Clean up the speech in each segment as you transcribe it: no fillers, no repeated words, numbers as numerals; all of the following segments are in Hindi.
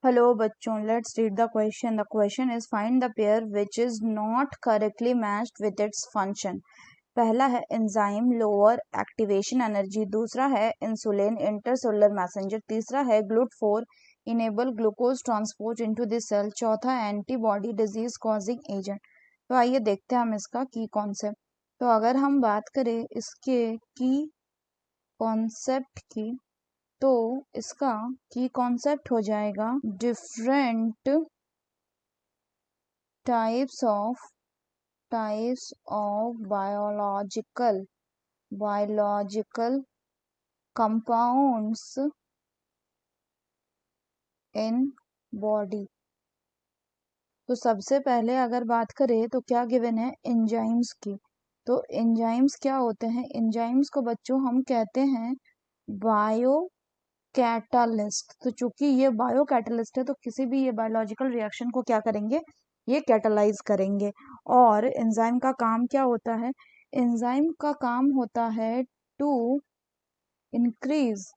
हेलो बच्चों, let's read the question. The question is find the pair which is not correctly matched with its function. पहला है एंजाइम लोअर एक्टिवेशन एनर्जी, दूसरा है इंसुलिन इंटरसेलुलर मैसेंजर, तीसरा है GLUT4 enable glucose transport into the cell, चौथा एंटीबॉडी डिजीज कॉजिंग एजेंट. तो आइए देखते हैं हम इसका की कॉन्सेप्ट. तो अगर हम बात करें इसके की कॉन्सेप्ट की, तो इसका की कॉन्सेप्ट हो जाएगा different types of biological compounds in body. तो सबसे पहले अगर बात करें तो क्या गिवन है एंजाइम्स की. तो एंजाइम्स क्या होते हैं? एंजाइम्स को बच्चों हम कहते हैं बायो कैटालिस्ट. तो चूंकि ये बायो कैटालिस्ट है तो किसी भी ये बायोलॉजिकल रिएक्शन को क्या करेंगे, ये कैटालाइज करेंगे. और एंजाइम का काम क्या होता है? एंजाइम का काम होता है टू इंक्रीज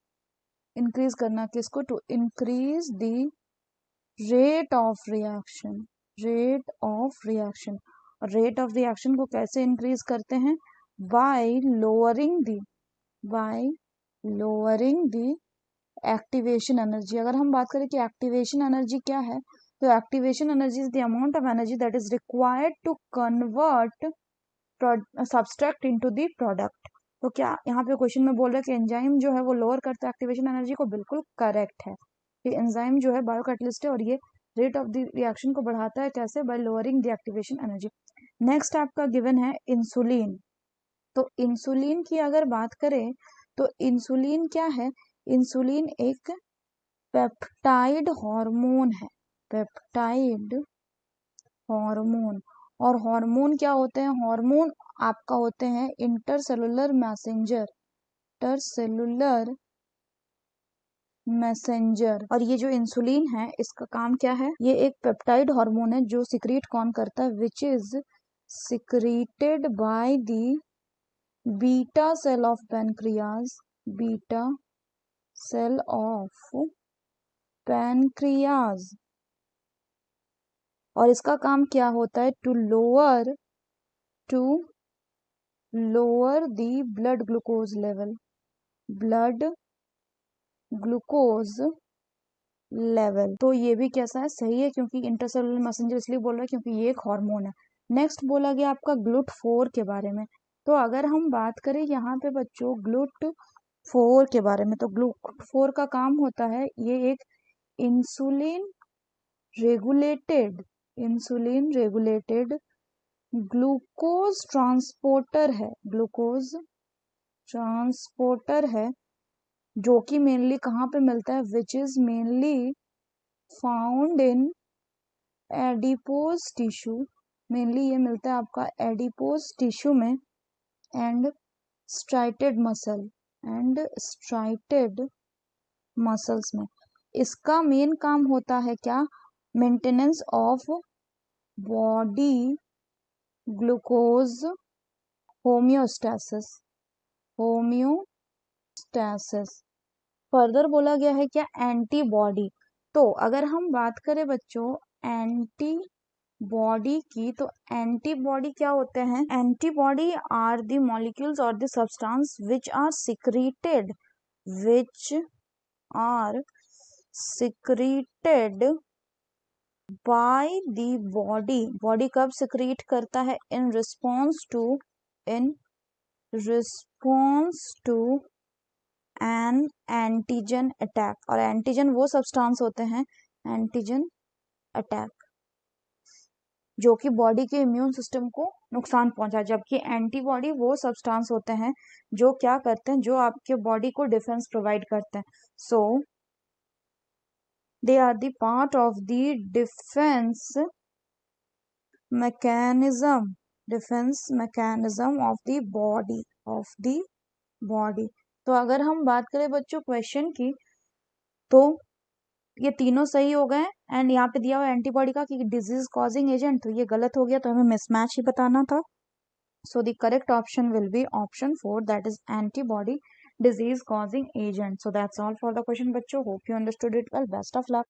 करना. किसको? To increase the rate of reaction. और रेट ऑफ रिएक्शन को कैसे इंक्रीज करते हैं? By lowering the activation energy. अगर हम बात करें कि एक्टिवेशन एनर्जी क्या है, तो activation energy is the amount of energy that is required to convert substrate into the product. तो क्या यहाँ पे क्वेश्चन में बोल रहा है कि एंजाइम जो है वो लोअर करता है एक्टिवेशन एनर्जी को? बिल्कुल करेक्ट है. ये एंजाइम जो है बायोकैटलिस्ट है और ये रेट ऑफ द रिएक्शन को बढ़ाता है. कैसे? Bye lowering the activation energy. Next आपका गिवन है इंसुलिन. तो इंसुलिन की अगर बात करें तो इंसुलिन क्या है? इंसुलिन एक पेप्टाइड हार्मोन है. Peptide hormone. और हार्मोन क्या होते हैं? हार्मोन आपका होते हैं इंटरसेलुलर मैसेंजर. और ये जो इंसुलिन है इसका काम क्या है? ये एक पेप्टाइड हार्मोन है जो सिक्रीट कौन करता है? Which is secreted by the beta cell of pancreas. Beta cell of pancreas. और इसका काम क्या होता है? To lower the blood glucose level. तो ये भी कैसा है? सही है, क्योंकि इंटरसेलुलर मैसेंजर इसलिए बोल रहा है क्योंकि ये एक हार्मोन है. नेक्स्ट बोला गया आपका GLUT4 के बारे में. तो अगर हम बात करें यहाँ पे बच्चों GLUT4 के बारे में, तो GLUT4 का काम होता है, ये एक इंसुलिन रेगुलेटेड ग्लूकोज ट्रांसपोर्टर है जो कि मेनली कहाँ पे मिलता है? Which is mainly found in adipose tissue. Mainly ये मिलता है आपका एडिपोज टिश्यू में एंड स्ट्राइटेड मसल्स में. इसका मेन काम होता है क्या? Maintenance of body glucose homeostasis. Further बोला गया है क्या? एंटीबॉडी. तो अगर हम बात करें बच्चों एंटीबॉडी की, तो एंटीबॉडी क्या होते हैं? एंटीबॉडी आर द मॉलिक्यूल्स और the substance which are secreted by the body. कब सिक्रीट करता है? In response to an antigen attack. और एंटीजन वो सब्सटेंस होते हैं, एंटीजन अटैक, जो कि बॉडी के इम्यून सिस्टम को नुकसान पहुंचाए. जबकि एंटीबॉडी वो सब्सटेंस होते हैं जो क्या करते हैं? जो आपके बॉडी को डिफेंस प्रोवाइड करते हैं. So they are the part of the defence mechanism of the body. तो अगर हम बात करें बच्चों क्वेश्चन की, तो ये तीनों सही हो गए. एंड यहाँ पे दिया हुआ एंटीबॉडी का कि डिजीज कॉजिंग एजेंट, तो ये गलत हो गया, तो हमें मिसमैच ही बताना था. So the correct option will be option 4, that is antibody disease causing agent. So that's all for the question बच्चों. Hope you understood it well. Best of luck.